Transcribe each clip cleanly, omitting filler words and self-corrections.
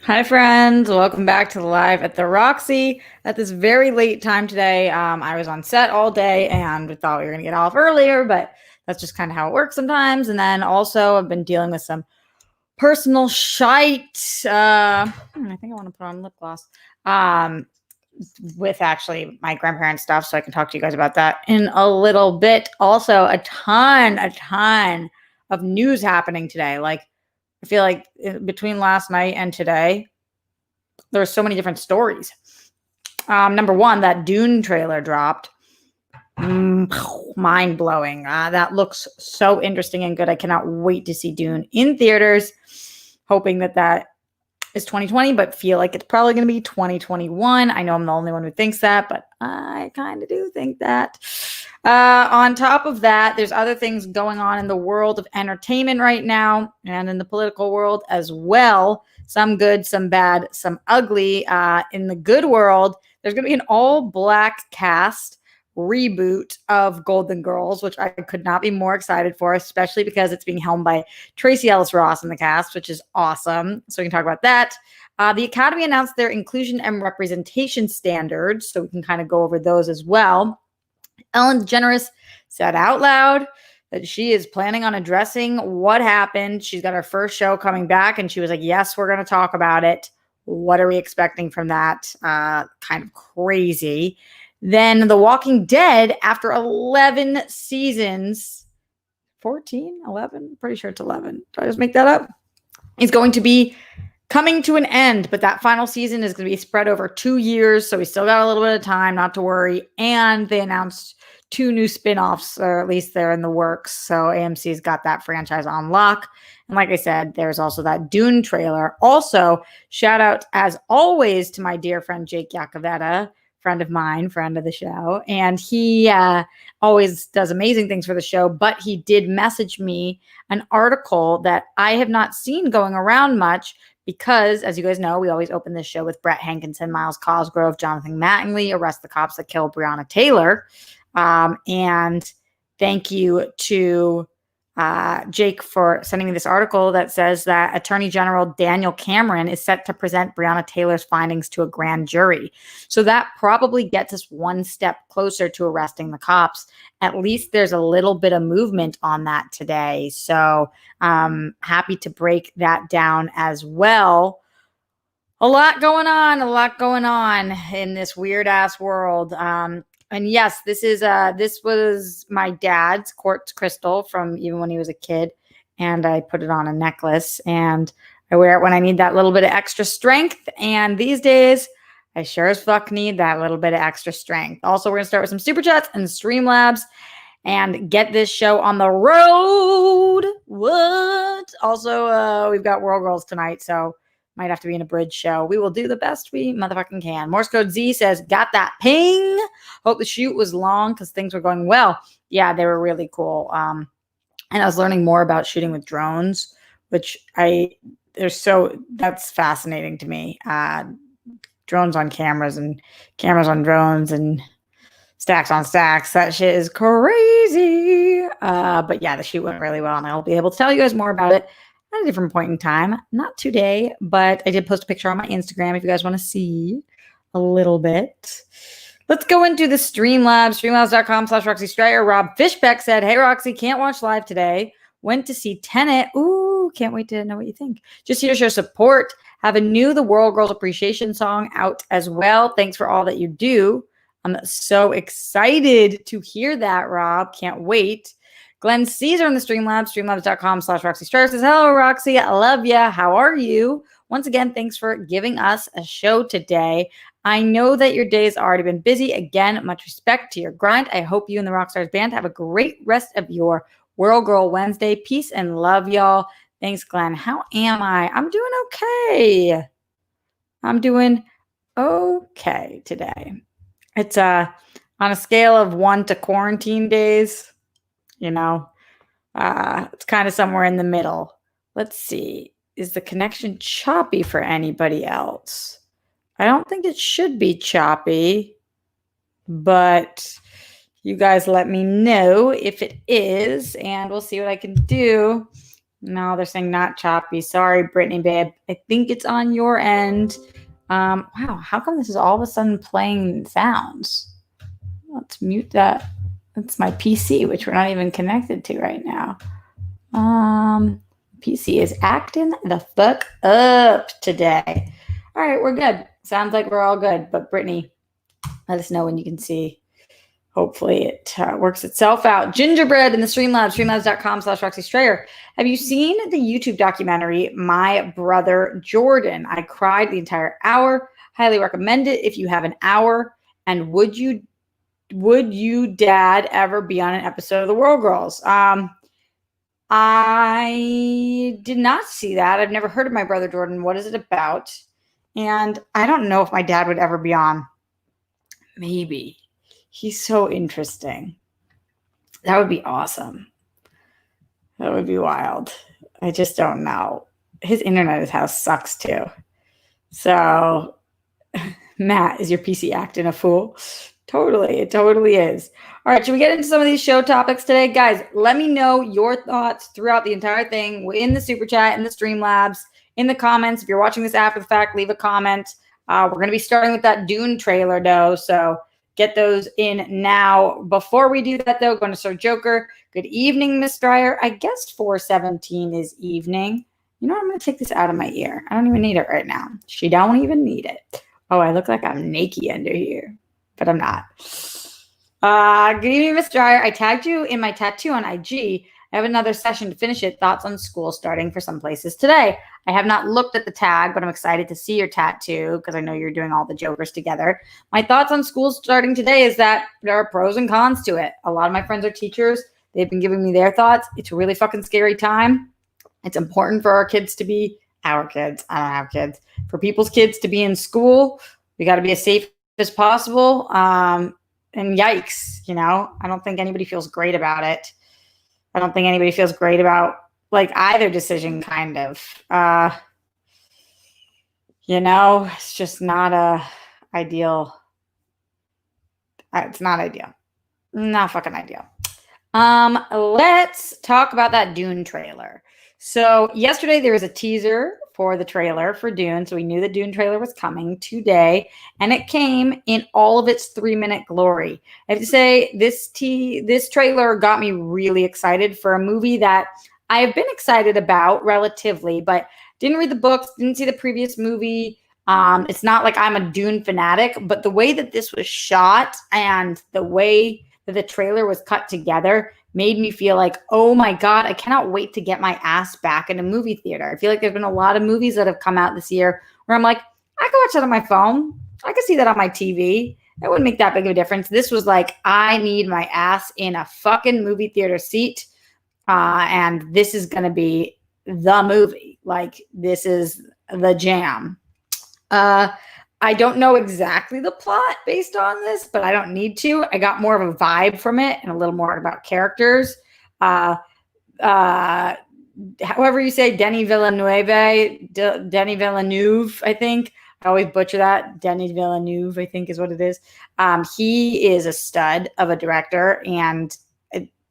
Hi, friends. Welcome back to Live at the Roxy. At this very late time today, I was on set all day and we thought we were going to get off earlier, but that's just kind of how it works sometimes. And then also, I've been dealing with some personal shite. I think I want to put on lip gloss um, with actually my grandparents' stuff, so I can talk to you guys about that in a little bit. Also, a ton of news happening today. Like, I feel like between last night and today, there are so many different stories. Number one, that Dune trailer dropped. Mind blowing. That looks so interesting and good. I cannot wait to see Dune in theaters. Hoping that is 2020, but feel like it's probably going to be 2021. I know I'm the only one who thinks that, but I kind of do think that. On top of that, there's other things going on in the world of entertainment right now and in the political world as well. Some good, some bad, some ugly. In the good world, there's going to be an all-black cast reboot of Golden Girls, which I could not be more excited for, especially because it's being helmed by Tracy Ellis Ross in the cast, which is awesome. So we can talk about that. The Academy announced their inclusion and representation standards, so we can kind of go over those as well. Ellen DeGeneres said out loud that she is planning on addressing what happened. She's got her first show coming back, and she was like, yes, we're going to talk about it. What are we expecting from that? Kind of crazy. Then The Walking Dead, after 11 seasons, 14, 11, pretty sure it's 11. Did I just make that up? Is going to be coming to an end, but that final season is going to be spread over 2 years, so we still got a little bit of time, not to worry. And they announced 2 new spin-offs, or at least they're in the works, so AMC's got that franchise on lock. And like I said, there's also that Dune trailer. Also, shout out, as always, to my dear friend Jake Yacovetta, friend of mine, friend of the show. And he always does amazing things for the show, but he did message me an article that I have not seen going around much because, as you guys know, we always open this show with Brett Hankinson, Miles Cosgrove, Jonathan Mattingly, Arrest the Cops That Kill Breonna Taylor. And thank you to Jake for sending me this article that says that Attorney General Daniel Cameron is set to present Breonna Taylor's findings to a grand jury. So that probably gets us one step closer to arresting the cops. At least there's a little bit of movement on that today. So happy to break that down as well. A lot going on in this weird ass world. And yes, this was my dad's quartz crystal from even when he was a kid, and I put it on a necklace, and I wear it when I need that little bit of extra strength. And these days, I sure as fuck need that little bit of extra strength. Also, we're gonna start with some super chats and Streamlabs, and get this show on the road. What? Also, we've got World Girls tonight, so might have to be in a bridge show. We will do the best we motherfucking can. Morse Code Z says, got that ping. Hope the shoot was long because things were going well. Yeah, they were really cool. And I was learning more about shooting with drones, which that's fascinating to me. Drones on cameras and cameras on drones and stacks on stacks. That shit is crazy. But yeah, the shoot went really well, and I'll be able to tell you guys more about it at a different point in time. Not today, but I did post a picture on my Instagram if you guys want to see a little bit. Let's go into the Streamlabs, streamlabs.com/Roxy Strider. Rob Fishbeck said, hey, Roxy, can't watch live today. Went to see Tenet. Ooh, can't wait to know what you think. Just here to show support. Have a new The World Girls Appreciation song out as well. Thanks for all that you do. I'm so excited to hear that, Rob. Can't wait. Glenn Caesar in the Streamlabs, streamlabs.com/Roxy Strider says, hello, Roxy. I love ya. How are you? Once again, thanks for giving us a show today. I know that your day's already been busy. Again, much respect to your grind. I hope you and the Rockstars band have a great rest of your World Girl Wednesday. Peace and love, y'all. Thanks, Glenn. How am I? I'm doing okay. I'm doing okay today. It's on a scale of 1 to quarantine days. It's kind of somewhere in the middle. Let's see. Is the connection choppy for anybody else? I don't think it should be choppy, but you guys let me know if it is, and we'll see what I can do. No, they're saying not choppy. Sorry, Brittany, babe. I think it's on your end. Wow, how come this is all of a sudden playing sounds? Let's mute that. That's my PC, which we're not even connected to right now. PC is acting the fuck up today. All right, we're good. Sounds like we're all good. But Brittany, let us know when you can see. Hopefully it works itself out. Gingerbread in the Streamlabs, streamlabs.com/Roxy Strayer. Have you seen the YouTube documentary, My Brother Jordan? I cried the entire hour. Highly recommend it if you have an hour. And would you, Dad, ever be on an episode of The World Girls? I did not see that. I've never heard of My Brother Jordan. What is it about? And I don't know if my dad would ever be on. Maybe. He's so interesting. That would be awesome. That would be wild. I just don't know. His internet at his house sucks too. So, Matt, is your PC acting a fool? Totally. It totally is. All right. Should we get into some of these show topics today? Guys, let me know your thoughts throughout the entire thing in the super chat, in the Streamlabs, in the comments. If you're watching this after the fact, leave a comment. We're going to be starting with that Dune trailer, though. So, get those in now. Before we do that, though, going to Sir Joker. Good evening, Miss Dryer. I guess 4:17 is evening. You know what? I'm going to take this out of my ear. I don't even need it right now. She don't even need it. Oh, I look like I'm naked under here, but I'm not. Good evening, Miss Dryer. I tagged you in my tattoo on IG. I have another session to finish it. Thoughts on school starting for some places today. I have not looked at the tag, but I'm excited to see your tattoo because I know you're doing all the Jokers together. My thoughts on school starting today is that there are pros and cons to it. A lot of my friends are teachers. They've been giving me their thoughts. It's a really fucking scary time. It's important for our kids to be our kids. I don't have kids. For people's kids to be in school, we got to be as safe as possible. And yikes, I don't think anybody feels great about it. I don't think anybody feels great about either decision, kind of. It's just not ideal. It's not ideal. Not fucking ideal. Let's talk about that Dune trailer. So yesterday there was a teaser for the trailer for Dune. So we knew the Dune trailer was coming today, and it came in all of its 3-minute glory. I have to say this trailer got me really excited for a movie that I have been excited about relatively, but didn't read the books, didn't see the previous movie. It's not like I'm a Dune fanatic, but the way that this was shot and the way that the trailer was cut together made me feel like, oh my God, I cannot wait to get my ass back in a movie theater. I feel like there's been a lot of movies that have come out this year where I'm like, I can watch that on my phone. I can see that on my TV. It wouldn't make that big of a difference. This was like, I need my ass in a fucking movie theater seat. And this is going to be the movie. This is the jam. I don't know exactly the plot based on this, but I don't need to. I got more of a vibe from it and a little more about characters. However you say, Denis Villeneuve, I think. I always butcher that. Denis Villeneuve, I think is what it is. He is a stud of a director, and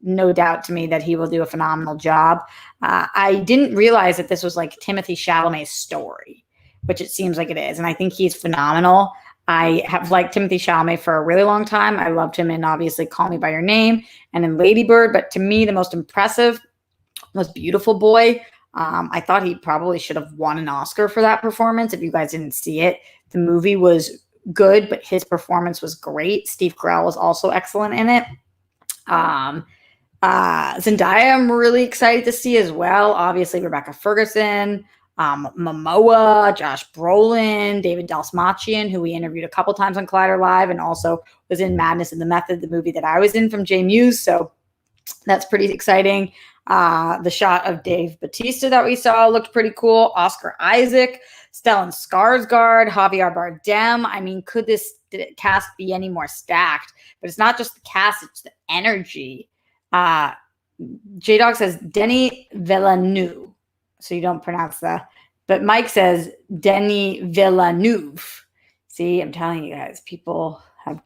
no doubt to me that he will do a phenomenal job. I didn't realize that this was like Timothée Chalamet's story, which it seems like it is. And I think he's phenomenal. I have liked Timothée Chalamet for a really long time. I loved him in, obviously, Call Me By Your Name and in Lady Bird. But to me, the most impressive was Beautiful Boy. I thought he probably should have won an Oscar for that performance. If you guys didn't see it, the movie was good, but his performance was great. Steve Carell was also excellent in it. Zendaya, I'm really excited to see as well. Obviously, Rebecca Ferguson, Momoa, Josh Brolin, David Dalsmachian, who we interviewed a couple times on Collider Live and also was in Madness and the Method, the movie that I was in from J Muse. So that's pretty exciting. The shot of Dave Bautista that we saw looked pretty cool. Oscar Isaac, Stellan Skarsgård, Javier Bardem. I mean, could this cast be any more stacked? But it's not just the cast, it's the energy. J-Dog says Denis Villeneuve. So you don't pronounce that. But Mike says Denis Villeneuve. See, I'm telling you guys, people have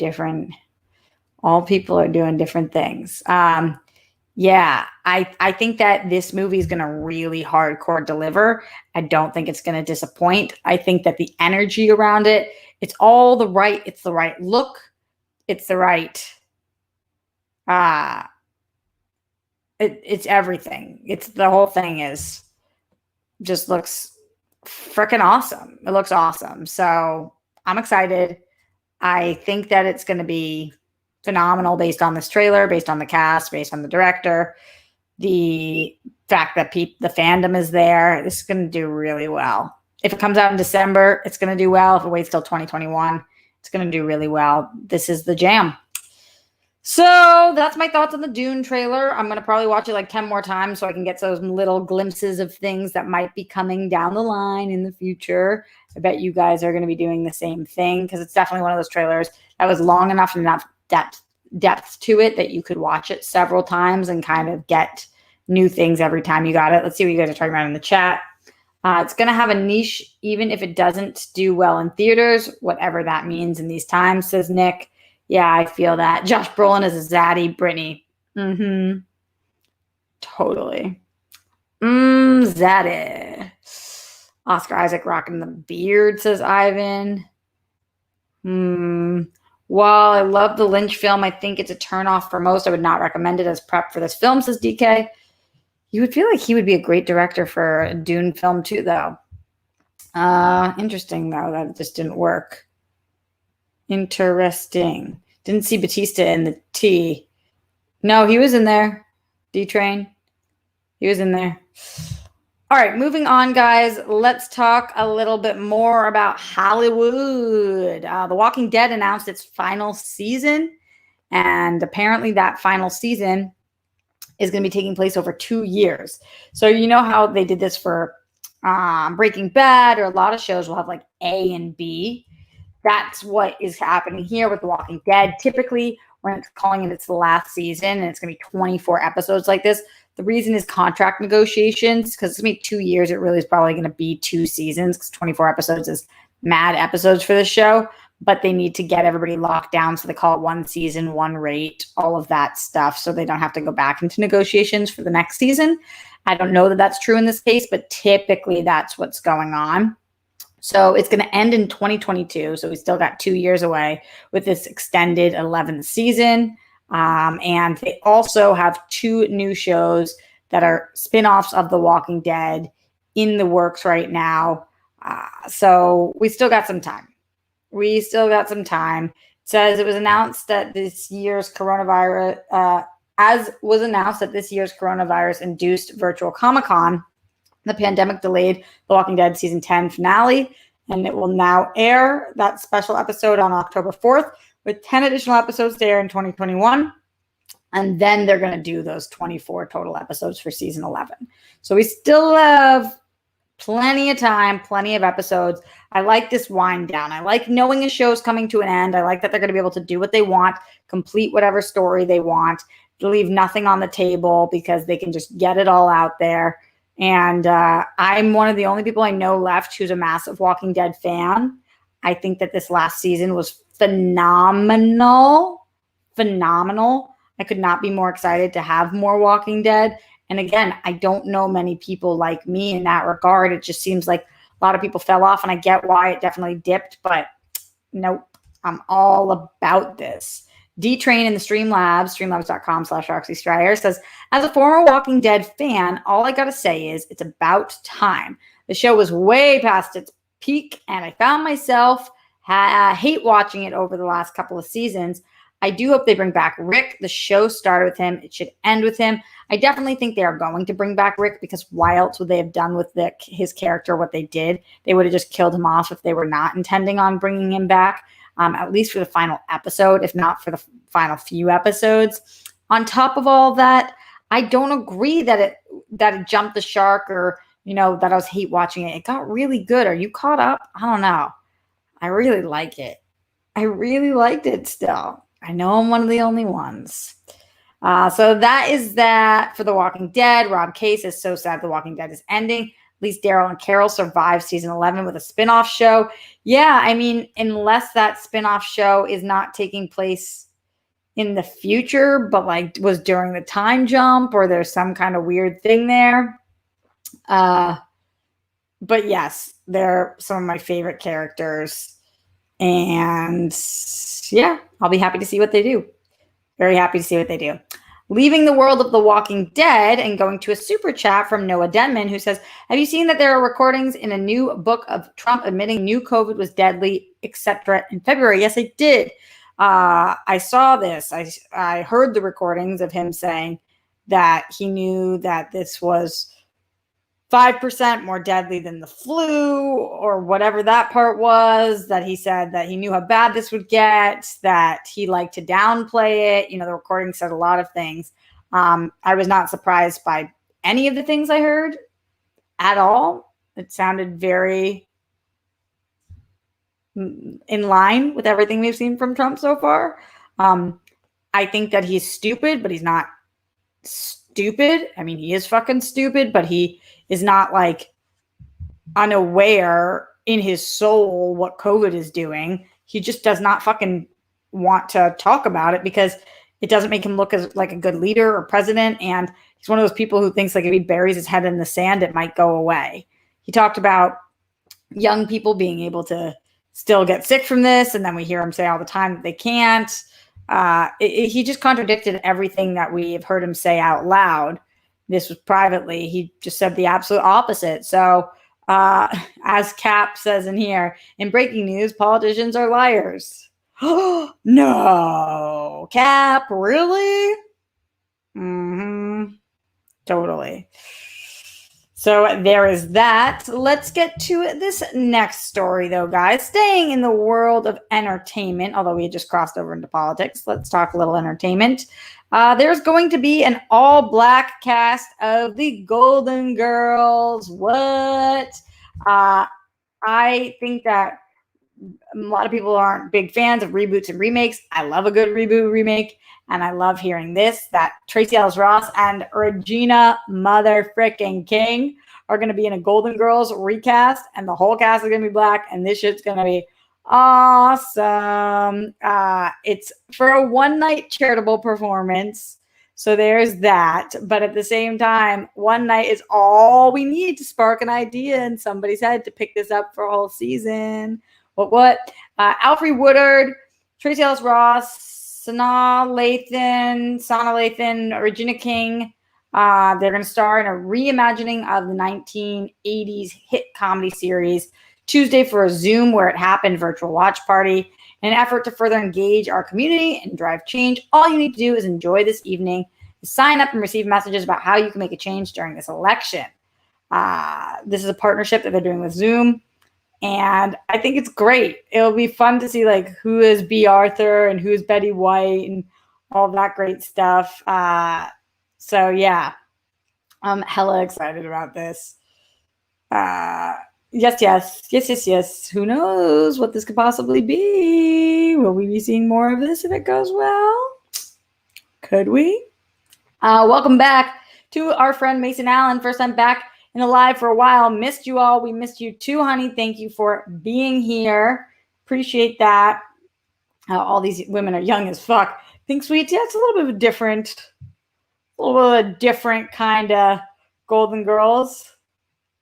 all people are doing different things. Yeah, I think that this movie is going to really hardcore deliver. I don't think it's going to disappoint. I think that the energy around it, it's the right look, it's the right uh it's everything. It's the whole thing is just looks freaking awesome. It looks awesome. So, I'm excited. I think that it's going to be phenomenal based on this trailer, based on the cast, based on the director. The fact that the fandom is there, this is going to do really well. If it comes out in December, it's going to do well. If it waits till 2021, it's going to do really well. This is the jam. So that's my thoughts on the Dune trailer. I'm going to probably watch it like 10 more times so I can get those little glimpses of things that might be coming down the line in the future. I bet you guys are going to be doing the same thing because it's definitely one of those trailers that was long enough and enough depth to it that you could watch it several times and kind of get new things every time you got it. Let's see what you guys are talking about in the chat. It's going to have a niche even if it doesn't do well in theaters, whatever that means in these times, says Nick. Yeah, I feel that. Josh Brolin is a zaddy, Brittany. Mm-hmm. Totally. Zaddy. Oscar Isaac rocking the beard, says Ivan. While I love the Lynch film, I think it's a turnoff for most. I would not recommend it as prep for this film, says DK. You would feel like he would be a great director for a Dune film too, though. Interesting, though. That just didn't work. Interesting. Didn't see Batista in the T. No, he was in there. D-Train. He was in there. All right, moving on, guys. Let's talk a little bit more about Hollywood. The Walking Dead announced its final season, and apparently that final season is going to be taking place over 2 years. So you know how they did this for Breaking Bad, or a lot of shows will have like A and B. That's what is happening here with The Walking Dead. Typically, when it's calling it its last season and it's going to be 24 episodes like this, the reason is contract negotiations, because it's going to be 2 years. It really is probably going to be 2 seasons because 24 episodes is mad episodes for this show. But they need to get everybody locked down. So they call it 1 season, 1 rate, all of that stuff. So they don't have to go back into negotiations for the next season. I don't know that that's true in this case, but typically that's what's going on. So it's going to end in 2022. So we still got 2 years away with this extended 11th season. And they also have 2 new shows that are spinoffs of The Walking Dead in the works right now. So we still got some time. It says it was announced that this year's coronavirus, induced virtual Comic-Con, the pandemic delayed The Walking Dead season 10 finale, and it will now air that special episode on October 4th with 10 additional episodes to air in 2021. And then they're going to do those 24 total episodes for season 11. So we still have plenty of time, plenty of episodes. I like this wind down. I like knowing a show's coming to an end. I like that they're going to be able to do what they want, complete whatever story they want, leave nothing on the table because they can just get it all out there. And I'm one of the only people I know left who's a massive Walking Dead fan. I think that this last season was phenomenal. I could not be more excited to have more Walking Dead. And again, I don't know many people like me in that regard. It just seems like a lot of people fell off, and I get why it definitely dipped, but nope, I'm all about this. D-Train in the streamlabs.com/Roxy Stryer says, as a former Walking Dead fan, all I got to say is it's about time. The show was way past its peak, and I found myself hate watching it over the last couple of seasons. I do hope they bring back Rick. The show started with him. It should end with him. I definitely think they are going to bring back Rick, because why else would they have done with his character what they did? They would have just killed him off if they were not intending on bringing him back, at least for the final episode, if not for the final few episodes. On top of all that, I don't agree that it jumped the shark, or that I was hate watching it. It got really good. Are you caught up? I don't know. I really like it. I really liked it still. I know I'm one of the only ones. So that is that for The Walking Dead. Rob Case is so sad The Walking Dead is ending. At least Daryl and Carol survived season 11 with a spinoff show. Yeah, I mean, unless that spinoff show is not taking place in the future, but like was during the time jump, or there's some kind of weird thing there. But yes, they're some of my favorite characters. And yeah, I'll be happy to see what they do. Very happy to see what they do. Leaving the world of The Walking Dead and going to a super chat from Noah Denman, who says, have you seen that there are recordings in a new book of Trump admitting new COVID was deadly, etc. in February? Yes, I did. I saw this. I heard the recordings of him saying that he knew that this was 5% more deadly than the flu, or whatever that part was, that he said that he knew how bad this would get, that he liked to downplay it. The recording said a lot of things. I was not surprised by any of the things I heard at all. It sounded very in line with everything we've seen from Trump so far. I think that he's stupid, but he's not stupid. I mean, he is fucking stupid, but he is not like unaware in his soul what COVID is doing. He just does not fucking want to talk about it because it doesn't make him look as like a good leader or president. And he's one of those people who thinks like if he buries his head in the sand, it might go away. He talked about young people being able to still get sick from this. And then we hear him say all the time that they can't. He just contradicted everything that we have heard him say out loud. This was privately. He just said the absolute opposite. So, as Cap says in here, in breaking news, politicians are liars. No, Cap, really? Totally. So there is that. Let's get to this next story, though, guys. Staying in the world of entertainment, although we had just crossed over into politics, let's talk a little entertainment. There's going to be an all-black cast of the Golden Girls. What? I think that a lot of people aren't big fans of reboots and remakes. I love a good reboot remake, and I love hearing that Tracee Ellis Ross and Regina motherfucking King are going to be in a Golden Girls recast, and the whole cast is going to be black, and this shit's going to be awesome. It's for a one-night charitable performance, so there's that. But at the same time, one night is all we need to spark an idea in somebody's head to pick this up for a whole season. What? Alfre Woodard, Tracee Ellis Ross, Sanaa Lathan, Regina King. They're going to star in a reimagining of the 1980s hit comedy series Tuesday for a Zoom Where It Happened virtual watch party. In an effort to further engage our community and drive change, all you need to do is enjoy this evening, sign up and receive messages about how you can make a change during this election. This is a partnership that they're doing with Zoom. And I think it's great. It'll be fun to see like who is B. Arthur and who's Betty White and all that great stuff. So yeah, I'm hella excited about this. Yes. Who knows what this could possibly be? Will we be seeing more of this if it goes well? Could we? Welcome back to our friend Mason Allen. First time back in the live for a while. Missed you all. We missed you too, honey. Thank you for being here. Appreciate that. All these women are young as fuck. Think Sweet? Yeah, it's a little bit of a different kind of Golden Girls.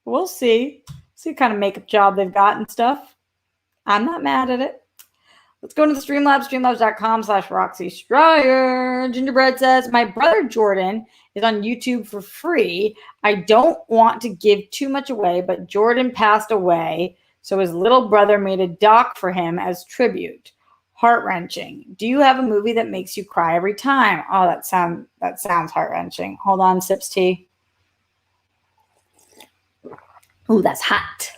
We'll see. See what kind of makeup job they've got and stuff. I'm not mad at it. Let's go into the Streamlabs, streamlabs.com/Roxy Stryer. Gingerbread says, my brother Jordan is on YouTube for free. I don't want to give too much away, but Jordan passed away, so his little brother made a doc for him as tribute. Heart-wrenching. Do you have a movie that makes you cry every time? Oh, that sounds heart-wrenching. Hold on, sips tea. Ooh, that's hot.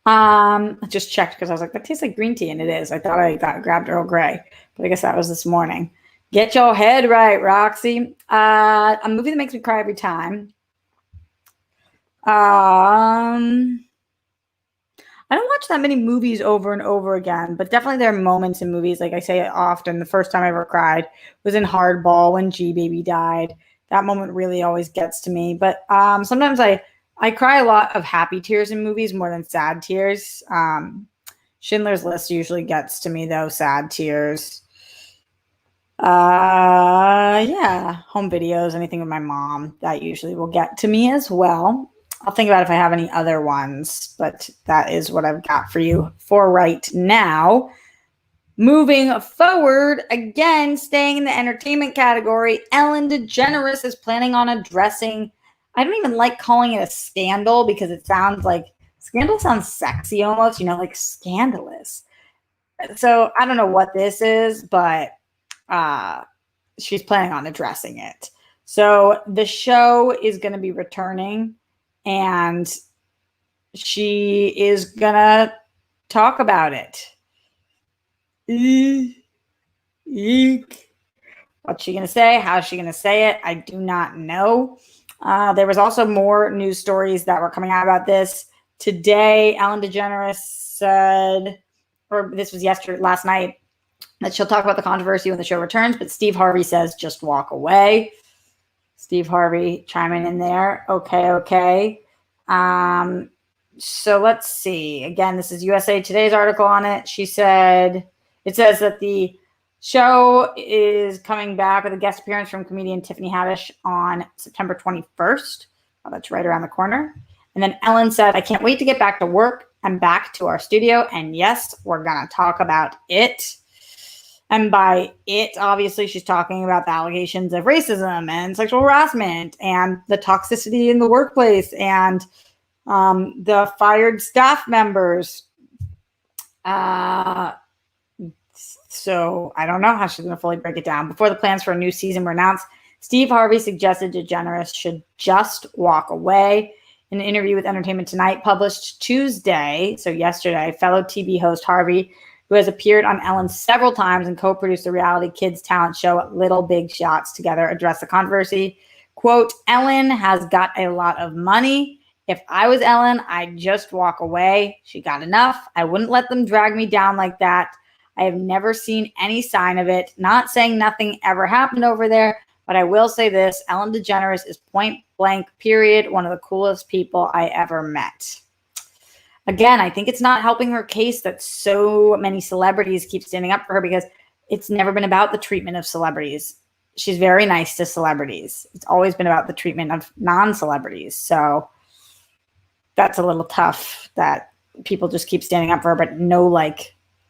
I just checked because I was like, that tastes like green tea, and it is. I thought I grabbed Earl Grey, but I guess that was this morning. Get your head right, Roxy. A movie that makes me cry every time. I don't watch that many movies over and over again, but definitely there are moments in movies, like I say often, the first time I ever cried was in Hardball when G-Baby died. That moment really always gets to me. But sometimes I cry a lot of happy tears in movies more than sad tears. Schindler's List usually gets to me, though, sad tears. Yeah, home videos, anything with my mom, that usually will get to me as well. I'll think about if I have any other ones, but that is what I've got for you for right now. Moving forward, again, staying in the entertainment category, Ellen DeGeneres is planning on addressing, I don't even like calling it a scandal because it sounds like, scandal sounds sexy almost, like scandalous. So I don't know what this is, but uh, she's planning on addressing it. So the show is going to be returning and she is going to talk about it. Eek. What's she going to say? How's she going to say it? I do not know. There was also more news stories that were coming out about this. Today, Ellen DeGeneres said, or this was last night, that she'll talk about the controversy when the show returns, but Steve Harvey says just walk away. Steve Harvey chiming in there. Okay. So let's see. Again, this is USA Today's article on it. It says that the show is coming back with a guest appearance from comedian Tiffany Haddish on September 21st. Oh, that's right around the corner. And then Ellen said, I can't wait to get back to work and back to our studio. And yes, we're going to talk about it. And by it, obviously, she's talking about the allegations of racism and sexual harassment and the toxicity in the workplace and the fired staff members. So I don't know how she's going to fully break it down. Before the plans for a new season were announced, Steve Harvey suggested DeGeneres should just walk away. In an interview with Entertainment Tonight published Tuesday, so yesterday, fellow TV host Harvey, who has appeared on Ellen several times and co-produced the reality kids talent show Little Big Shots together, addressed the controversy. Quote, Ellen has got a lot of money. If I was Ellen, I'd just walk away. She got enough. I wouldn't let them drag me down like that. I have never seen any sign of it. Not saying nothing ever happened over there, but I will say this. Ellen DeGeneres is point blank, period, one of the coolest people I ever met. Again, I think it's not helping her case that so many celebrities keep standing up for her because it's never been about the treatment of celebrities. She's very nice to celebrities. It's always been about the treatment of non-celebrities. So that's a little tough that people just keep standing up for her, but no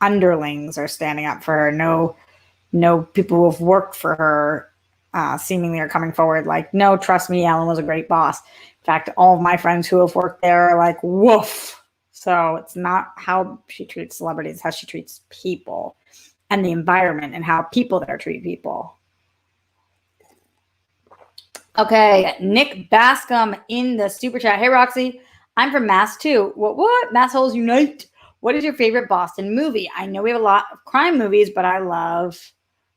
underlings are standing up for her. No people who have worked for her seemingly are coming forward like, no, trust me, Ellen was a great boss. In fact, all of my friends who have worked there are like, woof. So it's not how she treats celebrities, it's how she treats people and the environment and how people there treat people. Okay, Nick Bascom in the super chat. Hey, Roxy, I'm from Mass too. What? Mass holes unite. What is your favorite Boston movie? I know we have a lot of crime movies, but I love,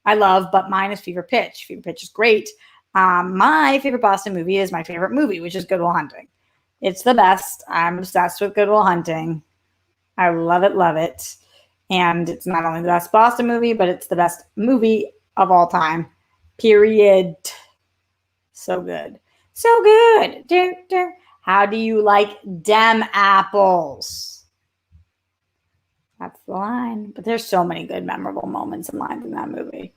but mine is Fever Pitch. Fever Pitch is great. My favorite Boston movie is my favorite movie, which is Good Will Hunting. It's the best. I'm obsessed with Good Will Hunting. I love it. And it's not only the best Boston movie, but it's the best movie of all time. Period. So good. So good. How do you like dem apples? That's the line. But there's so many good, memorable moments and lines in that movie.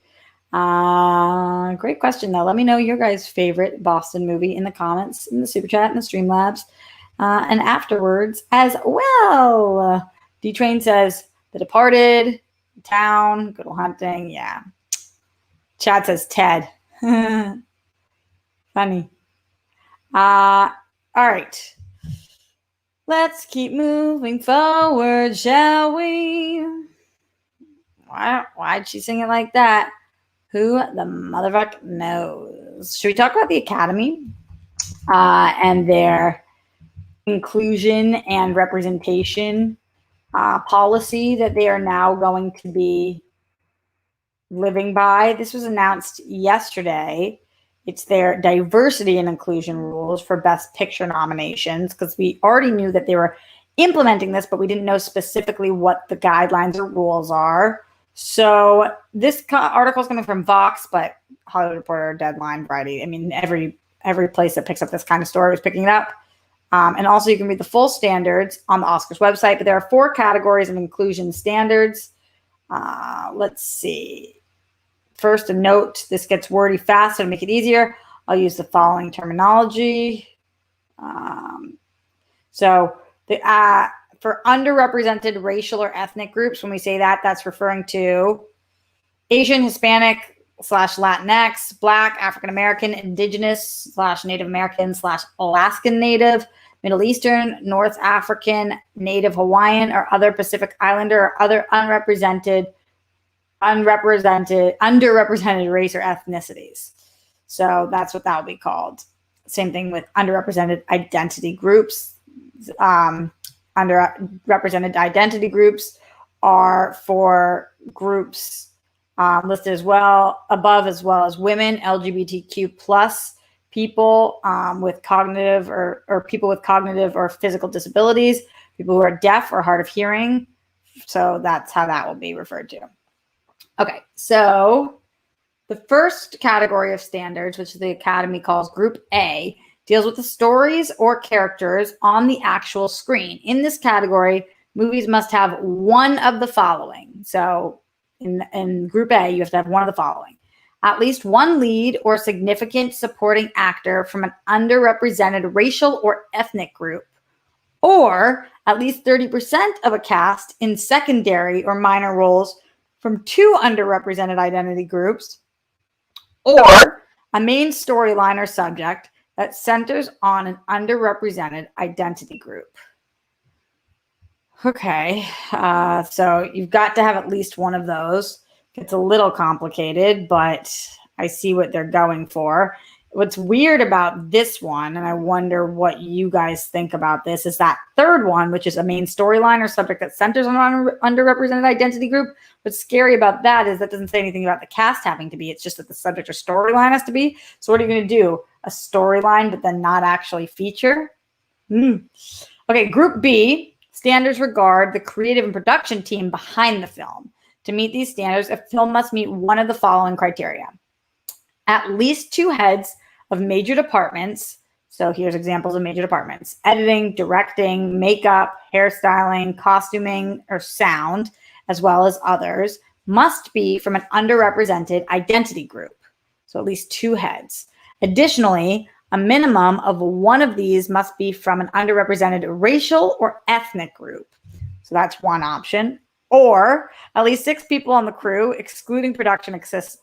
Great question, though. Let me know your guys' favorite Boston movie in the comments, in the Super Chat, and the Streamlabs. And afterwards as well. D-Train says, The Departed, Town, Good Will Hunting. Yeah. Chad says, Ted. Funny. All right. Let's keep moving forward, shall we? Why'd she sing it like that? Who the motherfucker knows? Should we talk about the Academy and their inclusion and representation policy that they are now going to be living by? This was announced yesterday. It's their diversity and inclusion rules for Best Picture nominations, because we already knew that they were implementing this, but we didn't know specifically what the guidelines or rules are. So this article is coming from Vox, but Hollywood Reporter, Deadline, Variety. I mean, every place that picks up this kind of story was picking it up. And also you can read the full standards on the Oscars website, but there are 4 categories of inclusion standards. Let's see. first, a note. This gets wordy fast, so to make it easier, I'll use the following terminology. So for underrepresented racial or ethnic groups, when we say that, that's referring to Asian, Hispanic / Latinx, Black, African American, Indigenous / Native American / Alaskan Native, Middle Eastern, North African, Native Hawaiian, or other Pacific Islander or other underrepresented race or ethnicities. So that's what that will be called. Same thing with underrepresented identity groups. Underrepresented identity groups are for groups listed above, as well as women, LGBTQ plus people with cognitive or people with cognitive or physical disabilities, people who are deaf or hard of hearing. So that's how that will be referred to. Okay, so the first category of standards, which the Academy calls Group A, deals with the stories or characters on the actual screen. In this category, movies must have one of the following. So in Group A, you have to have one of the following. At least one lead or significant supporting actor from an underrepresented racial or ethnic group, or at least 30% of a cast in secondary or minor roles from two underrepresented identity groups, or a main storyline or subject that centers on an underrepresented identity group. Okay, so you've got to have at least one of those. It's a little complicated, but I see what they're going for. What's weird about this one, and I wonder what you guys think about this, is that third one, which is a main storyline or subject that centers on an underrepresented identity group. What's scary about that is that doesn't say anything about the cast having to be. It's just that the subject or storyline has to be. So what are you going to do? A storyline, but then not actually feature? Okay, Group B, standards regard the creative and production team behind the film. To meet these standards, a film must meet one of the following criteria. At least two heads of major departments. So here's examples of major departments: editing, directing, makeup, hairstyling, costuming, or sound, as well as others, must be from an underrepresented identity group. So at least two heads. Additionally, a minimum of one of these must be from an underrepresented racial or ethnic group. So that's one option. Or at least 6 people on the crew, excluding production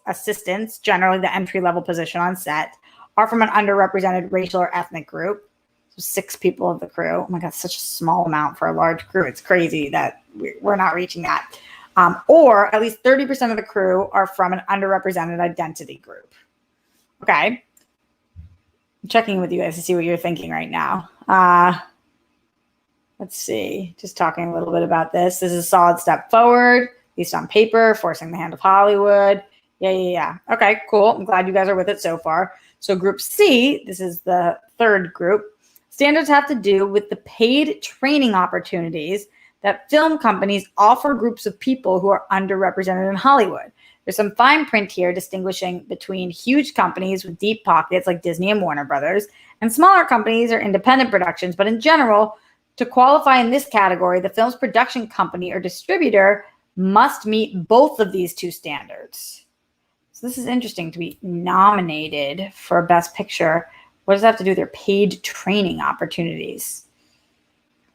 assistants, generally the entry-level position on set, are from an underrepresented racial or ethnic group. So 6 people of the crew. Oh my God, such a small amount for a large crew. It's crazy that we're not reaching that. Or at least 30% of the crew are from an underrepresented identity group. Okay. I'm checking with you guys to see what you're thinking right now. Let's see. Just talking a little bit about this. This is a solid step forward, at least on paper, forcing the hand of Hollywood. Yeah. Okay, cool. I'm glad you guys are with it so far. So Group C, this is the third group. Standards have to do with the paid training opportunities that film companies offer groups of people who are underrepresented in Hollywood. There's some fine print here distinguishing between huge companies with deep pockets like Disney and Warner Brothers and smaller companies or independent productions. But in general, to qualify in this category, the film's production company or distributor must meet both of these two standards. So this is interesting, to be nominated for a Best Picture. What does that have to do with their paid training opportunities?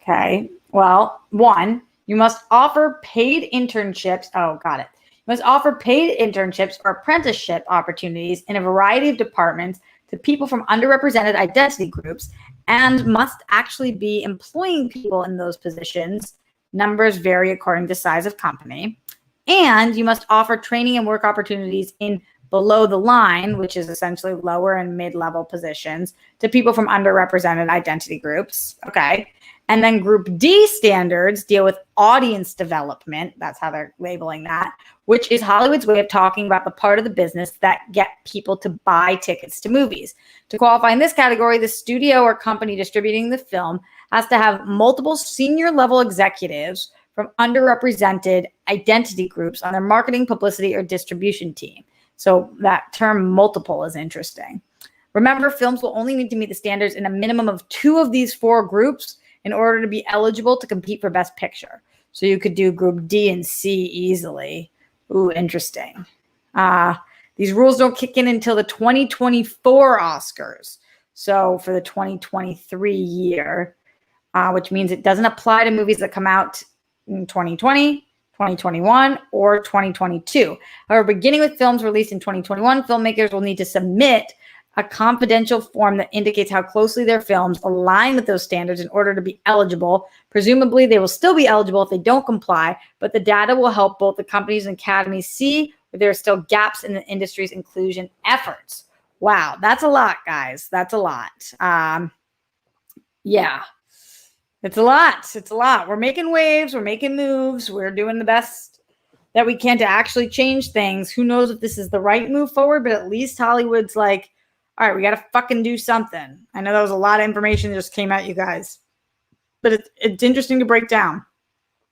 Okay, well, 1, you must offer paid internships. Oh, got it. You must offer paid internships or apprenticeship opportunities in a variety of departments to people from underrepresented identity groups, and must actually be employing people in those positions. Numbers vary according to size of company. And you must offer training and work opportunities in below the line, which is essentially lower and mid-level positions, to people from underrepresented identity groups. Okay. And then Group D standards deal with audience development. That's how they're labeling that, which is Hollywood's way of talking about the part of the business that get people to buy tickets to movies. To qualify in this category, the studio or company distributing the film has to have multiple senior level executives from underrepresented identity groups on their marketing, publicity, or distribution team. So that term multiple is interesting. Remember, films will only need to meet the standards in a minimum of 2 of these 4 groups in order to be eligible to compete for Best Picture. So you could do Group D and C easily. Ooh, interesting. These rules don't kick in until the 2024 Oscars. So for the 2023 year, which means it doesn't apply to movies that come out in 2020, 2021, or 2022. However, beginning with films released in 2021, filmmakers will need to submit a confidential form that indicates how closely their films align with those standards in order to be eligible. Presumably, they will still be eligible if they don't comply, but the data will help both the companies and academies see where there are still gaps in the industry's inclusion efforts. Wow, that's a lot, guys. That's a lot. Yeah. It's a lot. It's a lot. We're making waves. We're making moves. We're doing the best that we can to actually change things. Who knows if this is the right move forward, but at least Hollywood's like, all right, we got to fucking do something. I know that was a lot of information that just came at you guys, but it's interesting to break down.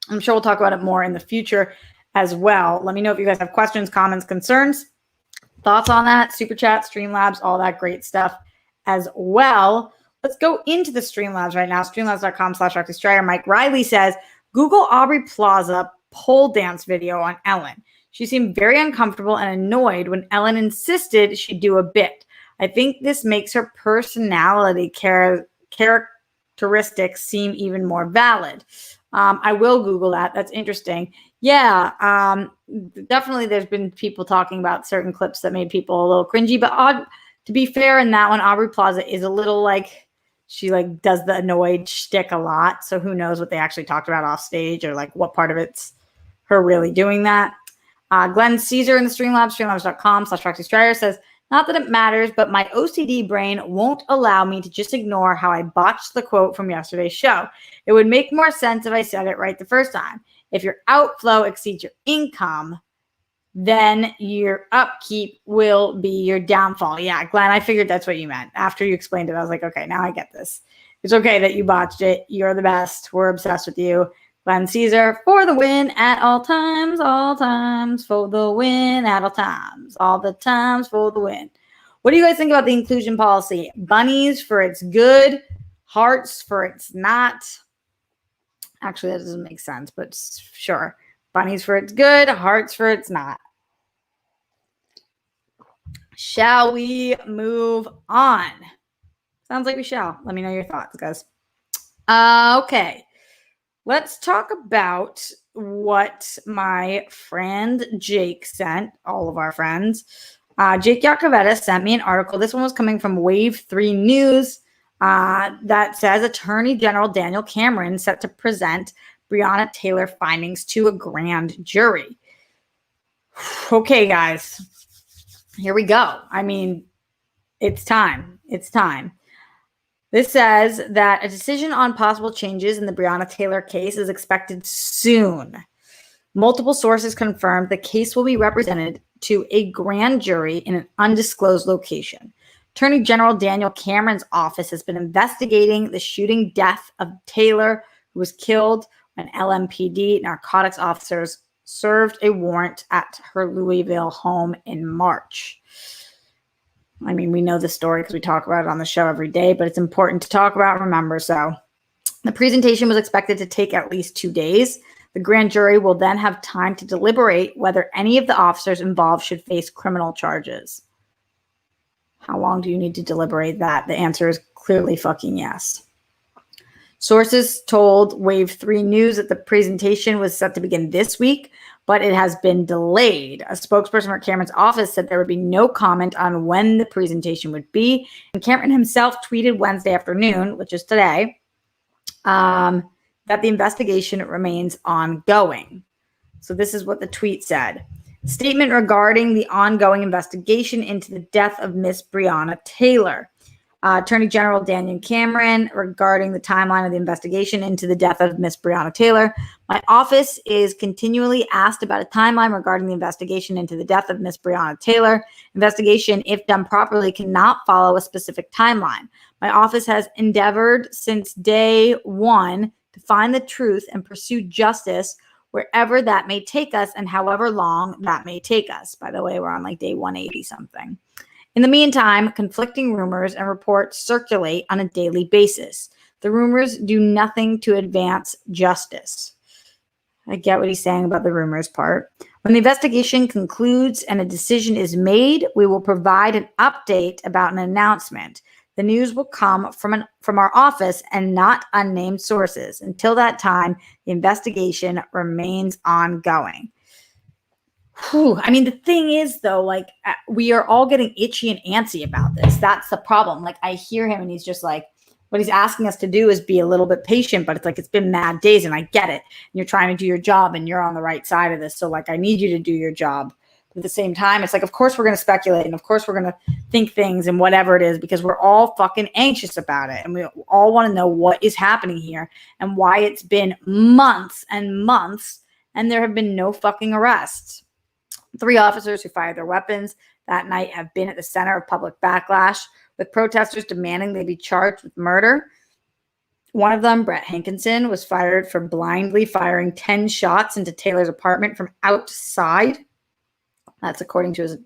I'm sure we'll talk about it more in the future as well. Let me know if you guys have questions, comments, concerns, thoughts on that. Super chat, Streamlabs, all that great stuff as well. Let's go into the Streamlabs right now. Streamlabs.com/RTStrider. Mike Riley says, Google Aubrey Plaza pole dance video on Ellen. She seemed very uncomfortable and annoyed when Ellen insisted she do a bit. I think this makes her personality characteristics seem even more valid. I will Google that. That's interesting. Yeah, definitely there's been people talking about certain clips that made people a little cringy, but to be fair, in that one, Aubrey Plaza is a little like, she like does the annoyed shtick a lot. So who knows what they actually talked about off stage or like what part of it's her really doing that. Glenn Caesar in the Streamlabs, streamlabs.com/RTStrider says, not that it matters, but my OCD brain won't allow me to just ignore how I botched the quote from yesterday's show. It would make more sense if I said it right the first time. If your outflow exceeds your income, then your upkeep will be your downfall. Yeah, Glenn, I figured that's what you meant. After you explained it, I was like, okay, now I get this. It's okay that you botched it. You're the best. We're obsessed with you. Glenn Caesar for the win at all times for the win at all the times for the win. What do you guys think about the inclusion policy? Bunnies for it's good, hearts for it's not. Actually, that doesn't make sense, but sure. Bunnies for it's good, hearts for it's not. Shall we move on? Sounds like we shall. Let me know your thoughts, guys. Okay. Let's talk about what my friend Jake sent, all of our friends. Jake Yacovetta sent me an article. This one was coming from Wave 3 News that says Attorney General Daniel Cameron set to present Breonna Taylor findings to a grand jury. Okay, guys, here we go. I mean, it's time. It's time. This says that a decision on possible changes in the Breonna Taylor case is expected soon. Multiple sources confirmed the case will be represented to a grand jury in an undisclosed location. Attorney General Daniel Cameron's office has been investigating the shooting death of Taylor, who was killed when LMPD narcotics officers served a warrant at her Louisville home in March. I mean, we know the story because we talk about it on the show every day, but it's important to talk about, remember. So the presentation was expected to take at least 2 days. The grand jury will then have time to deliberate whether any of the officers involved should face criminal charges. How long do you need to deliberate that? The answer is clearly fucking yes. Sources told Wave 3 News that the presentation was set to begin this week, but it has been delayed. A spokesperson for Cameron's office said there would be no comment on when the presentation would be. And Cameron himself tweeted Wednesday afternoon, which is today, that the investigation remains ongoing. So this is what the tweet said. Statement regarding the ongoing investigation into the death of Miss Breonna Taylor. Attorney General Daniel Cameron regarding the timeline of the investigation into the death of Miss Breonna Taylor. My office is continually asked about a timeline regarding the investigation into the death of Miss Breonna Taylor. Investigation, if done properly, cannot follow a specific timeline. My office has endeavored since day one to find the truth and pursue justice wherever that may take us and however long that may take us. By the way, we're on like day 180 something. In the meantime, conflicting rumors and reports circulate on a daily basis. The rumors do nothing to advance justice. I get what he's saying about the rumors part. When the investigation concludes and a decision is made, we will provide an update about an announcement. The news will come from our office and not unnamed sources. Until that time, the investigation remains ongoing. Whew. I mean, the thing is, though, like, we are all getting itchy and antsy about this. That's the problem. Like, I hear him and he's just like, what he's asking us to do is be a little bit patient, but it's like, it's been mad days and I get it. And you're trying to do your job and you're on the right side of this. So, like, I need you to do your job. But at the same time, it's like, of course we're going to speculate and of course we're going to think things and whatever it is, because we're all fucking anxious about it. And we all want to know what is happening here and why it's been months and months and there have been no fucking arrests. 3 officers who fired their weapons that night have been at the center of public backlash, with protesters demanding they be charged with murder. One of them, Brett Hankinson, was fired for blindly firing 10 shots into Taylor's apartment from outside. That's according to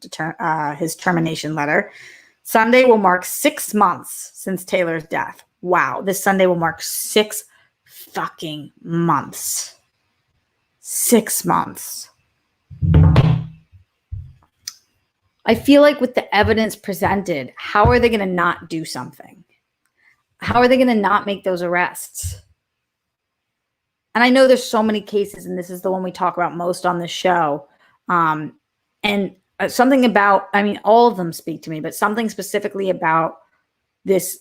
his termination letter. Sunday will mark 6 months since Taylor's death. Wow, this Sunday will mark 6 fucking months. 6 months. I feel like with the evidence presented, how are they going to not do something? How are they going to not make those arrests? And I know there's so many cases, and this is the one we talk about most on the show. And something about, I mean, all of them speak to me, but something specifically about this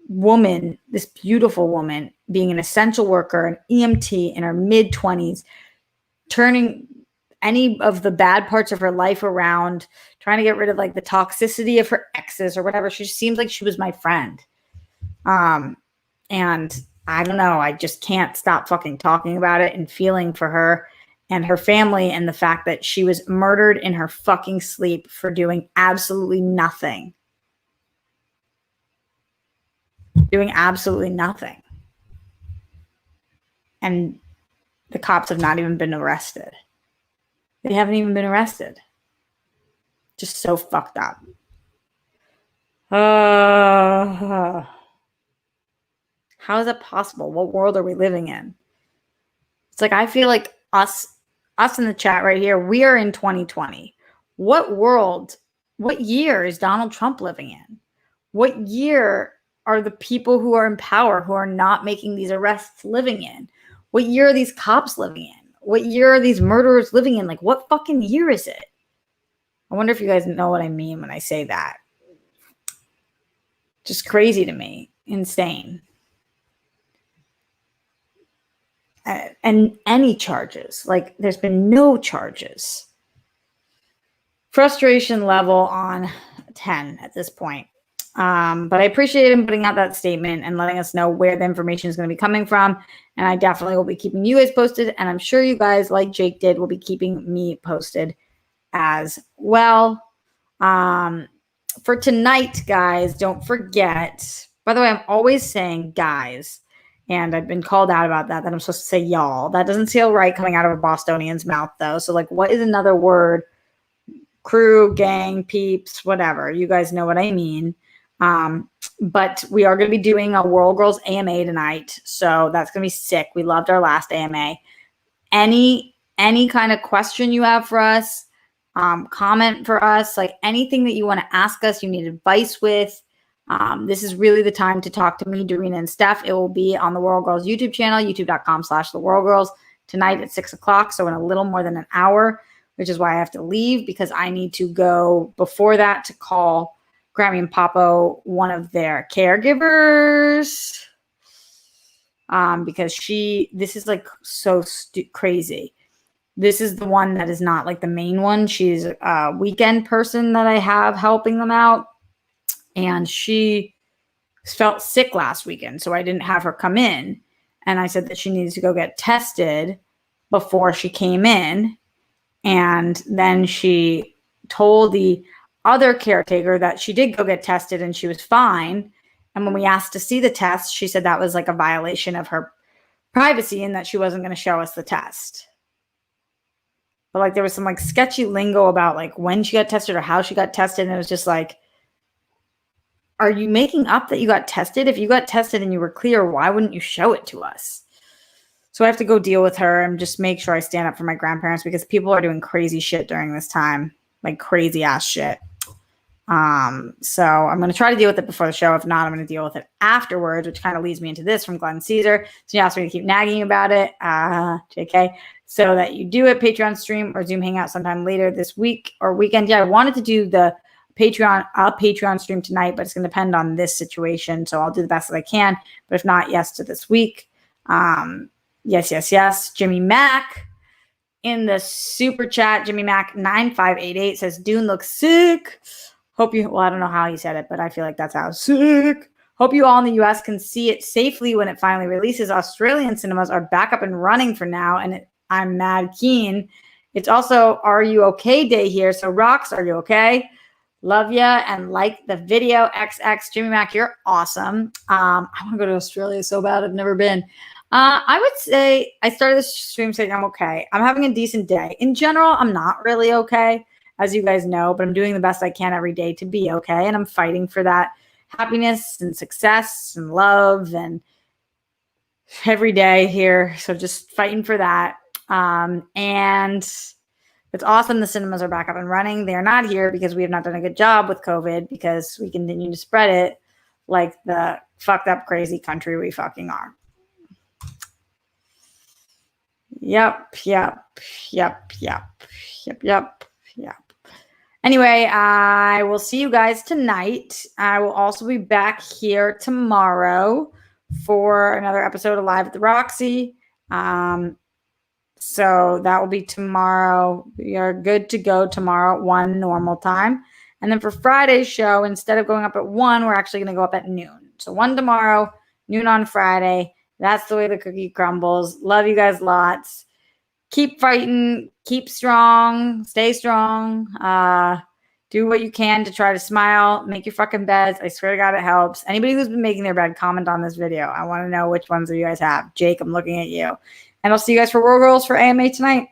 woman, this beautiful woman, being an essential worker, an EMT in her mid-20s, turning any of the bad parts of her life around, trying to get rid of like the toxicity of her exes or whatever. She just seemed like she was my friend. And I don't know, I just can't stop fucking talking about it and feeling for her and her family, and the fact that she was murdered in her fucking sleep for doing absolutely nothing. Doing absolutely nothing. And the cops have not even been arrested. They haven't even been arrested. Just so fucked up. How is that possible? What world are we living in? It's like, I feel like us in the chat right here, we are in 2020. What world, what year is Donald Trump living in? What year are the people who are in power, who are not making these arrests, living in? What year are these cops living in? What year are these murderers living in? Like, what fucking year is it? I wonder if you guys know what I mean when I say that. Just crazy to me. Insane. And any charges. Like, there's been no charges. Frustration level on 10 at this point. But I appreciate him putting out that statement and letting us know where the information is going to be coming from. And I definitely will be keeping you guys posted. And I'm sure you guys, like Jake did, will be keeping me posted as well. For tonight, guys, don't forget. By the way, I'm always saying guys. And I've been called out about that I'm supposed to say y'all. That doesn't feel right coming out of a Bostonian's mouth, though. So, like, what is another word? Crew, gang, peeps, whatever. You guys know what I mean. But we are going to be doing a World Girls AMA tonight. So that's going to be sick. We loved our last AMA. Any kind of question you have for us, comment for us, like anything that you want to ask us, you need advice with. This is really the time to talk to me, Dorina, and Steph. It will be on the World Girls YouTube channel, youtube.com/theworldgirls, tonight at 6 o'clock. So in a little more than an hour, which is why I have to leave, because I need to go before that to call Grammy and Papo, one of their caregivers, because this is like so crazy. This is the one that is not like the main one. She's a weekend person that I have helping them out. And she felt sick last weekend, so I didn't have her come in. And I said that she needs to go get tested before she came in. And then she told the other caretaker that she did go get tested and she was fine. And when we asked to see the test, she said that was like a violation of her privacy and that she wasn't going to show us the test. But like there was some like sketchy lingo about like when she got tested or how she got tested. And it was just like, are you making up that you got tested? If you got tested and you were clear, why wouldn't you show it to us? So I have to go deal with her and just make sure I stand up for my grandparents because people are doing crazy shit during this time, like crazy ass shit. So I'm going to try to deal with it before the show. If not, I'm going to deal with it afterwards, which kind of leads me into this from Glenn Caesar. So you asked me to keep nagging about it, JK, so that you do it, Patreon stream or Zoom hangout sometime later this week or weekend. Yeah, I wanted to do the Patreon stream tonight, but it's going to depend on this situation. So I'll do the best that I can, but if not, yes to this week. Yes. Jimmy Mack in the super chat, Jimmy Mack 9588 says Dune looks sick. Hope you, well, I don't know how he said it, but I feel like that's how sick. Hope you all in the US can see it safely when it finally releases. Australian cinemas are back up and running for now, and I'm mad keen. It's also Are You Okay Day here. So Rocks, are you okay? Love ya and like the video. XX Jimmy Mack, you're awesome. I want to go to Australia so bad. I've never been. I would say I started this stream saying I'm okay. I'm having a decent day. In general, I'm not really okay, as you guys know, but I'm doing the best I can every day to be okay. And I'm fighting for that happiness and success and love and every day here. So just fighting for that. And it's awesome the cinemas are back up and running. They are not here because we have not done a good job with COVID because we continue to spread it like the fucked up, crazy country we fucking are. Yep. Anyway, I will see you guys tonight. I will also be back here tomorrow for another episode of Live at the Roxy. So that will be tomorrow. We are good to go tomorrow at 1 normal time. And then for Friday's show, instead of going up at 1, we're actually going to go up at noon. So 1 tomorrow, noon on Friday. That's the way the cookie crumbles. Love you guys lots. Keep fighting. Keep strong. Stay strong. Do what you can to try to smile. Make your fucking beds. I swear to God, it helps. Anybody who's been making their bed, comment on this video. I want to know which ones of you guys have. Jake, I'm looking at you. And I'll see you guys for War Girls for AMA tonight.